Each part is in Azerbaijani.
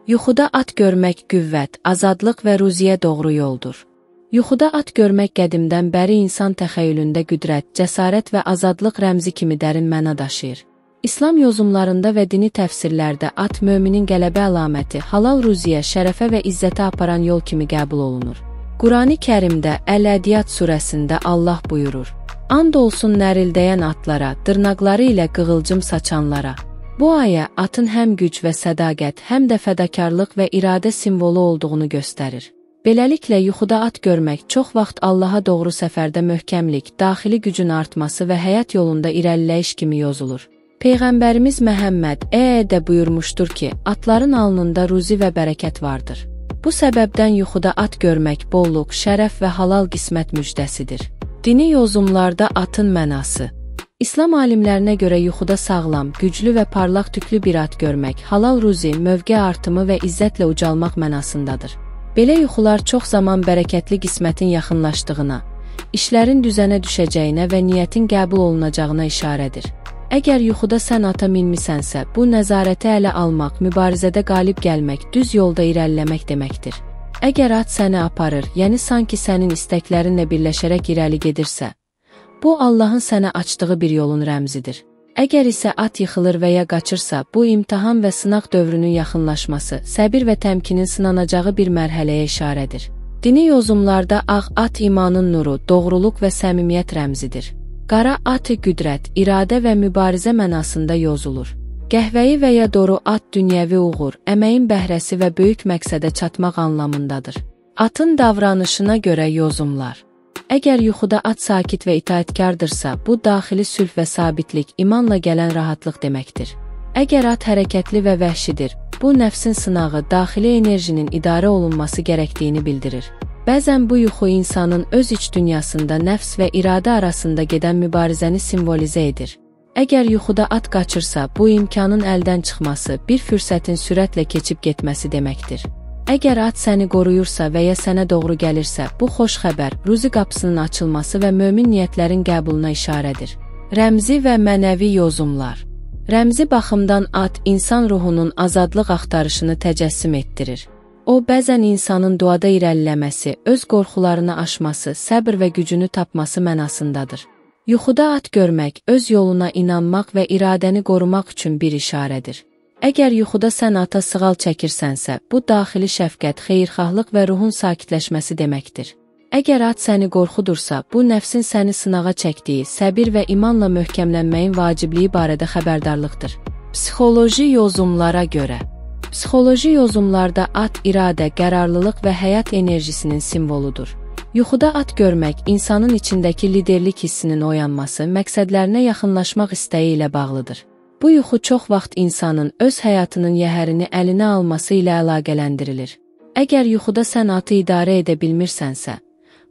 Yuxuda at görmək qüvvət, azadlıq və ruziyə doğru yoldur. Yuxuda at görmək qədimdən bəri insan təxəyyülündə qüdrət, cəsarət və azadlıq rəmzi kimi dərin məna daşıyır. İslam yozumlarında və dini təfsirlərdə at möminin qələbə əlaməti, halal ruziyə, şərəfə və izzətə aparan yol kimi qəbul olunur. Qurani Kərimdə Əl-Ədiyat surəsində Allah buyurur: "And olsun nərildəyən atlara, dırnaqları ilə qığılcım saçanlara." Bu ayə atın həm güc və sədaqət, həm də fədakarlıq və iradə simvolu olduğunu göstərir. Beləliklə, yuxuda at görmək çox vaxt Allaha doğru səfərdə möhkəmlik, daxili gücün artması və həyat yolunda irəliləyiş kimi yozulur. Peyğəmbərimiz Məhəmməd də buyurmuşdur ki, atların alnında ruzi və bərəkət vardır. Bu səbəbdən yuxuda at görmək bolluq, şərəf və halal qismət müjdəsidir. Dini yozumlarda atın mənası. İslam alimlərinə görə yuxuda sağlam, güclü və parlaq tüklü bir at görmək, halal ruzi, mövqe artımı və izzətlə ucalmaq mənasındadır. Belə yuxular çox zaman bərəkətli qismətin yaxınlaşdığına, işlərin düzənə düşəcəyinə və niyyətin qəbul olunacağına işarədir. Əgər yuxuda sən ata minmisənsə, bu nəzarəti ələ almaq, mübarizədə qalib gəlmək, düz yolda irəliləmək deməkdir. Əgər at səni aparır, yəni sanki sənin istəklərinlə birləşərək irəli gedirsə, bu Allahın sənə açdığı bir yolun rəmzidir. Əgər isə at yıxılır və ya qaçırsa, bu imtahan və sınaq dövrünün yaxınlaşması, səbir və təmkinin sınanacağı bir mərhələyə işarədir. Dini yozumlarda ağ at imanın nuru, doğruluq və səmimiyyət rəmzidir. Qara at qüdrət, iradə və mübarizə mənasında yozulur. Qəhvəyi və ya doru at dünyəvi uğur, əməyin bəhrəsi və böyük məqsədə çatmaq anlamındadır. Atın davranışına görə yozumlar. Əgər yuxuda at sakit və itaətkardırsa, bu daxili sülh və sabitlik, imanla gələn rahatlıq deməkdir. Əgər at hərəkətli və vəhşidir, bu nəfsin sınağı, daxili enerjinin idarə olunması gərəkdiyini bildirir. Bəzən bu yuxu insanın öz iç dünyasında nəfs və iradə arasında gedən mübarizəni simvolizə edir. Əgər yuxuda at qaçırsa, bu imkanın əldən çıxması, bir fürsətin sürətlə keçib getməsi deməkdir. Əgər at səni qoruyursa və ya sənə doğru gəlirsə, bu xoş xəbər, ruzi qapısının açılması və mömin niyyətlərin qəbuluna işarədir. Rəmzi və mənəvi yozumlar. Rəmzi baxımdan at, insan ruhunun azadlıq axtarışını təcəssüm etdirir. O, bəzən insanın duada irəliləməsi, öz qorxularını aşması, səbr və gücünü tapması mənasındadır. Yuxuda at görmək, öz yoluna inanmaq və iradəni qorumaq üçün bir işarədir. Əgər yuxuda sən ata sığal çəkirsənsə, bu daxili şəfqət, xeyirxahlıq və ruhun sakitləşməsi deməkdir. Əgər at səni qorxudursa, bu nəfsin səni sınağa çəkdiyi, səbir və imanla möhkəmlənməyin vacibliyi barədə xəbərdarlıqdır. Psixoloji yozumlara görə. Psixoloji yozumlarda at iradə, qərarlılıq və həyat enerjisinin simvoludur. Yuxuda at görmək, insanın içindəki liderlik hissinin oyanması, məqsədlərinə yaxınlaşmaq istəyi ilə bağlıdır. Bu yuxu çox vaxt insanın öz həyatının yəhərini əlinə alması ilə əlaqələndirilir. Əgər yuxuda sən atı idarə edə bilmirsənsə,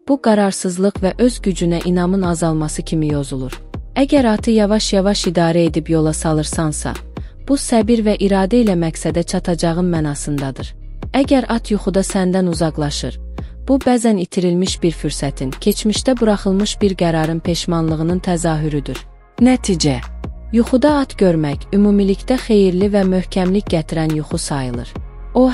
bu qararsızlıq və öz gücünə inamın azalması kimi yozulur. Əgər atı yavaş-yavaş idarə edib yola salırsansa, bu səbir və iradə ilə məqsədə çatacağın mənasındadır. Əgər at yuxuda səndən uzaqlaşır, bu bəzən itirilmiş bir fürsətin, keçmişdə buraxılmış bir qərarın peşmanlığının təzahürüdür. Nəticə. Yuxuda at görmək, ümumilikdə xeyirli və möhkəmlik gətirən yuxu sayılır. O,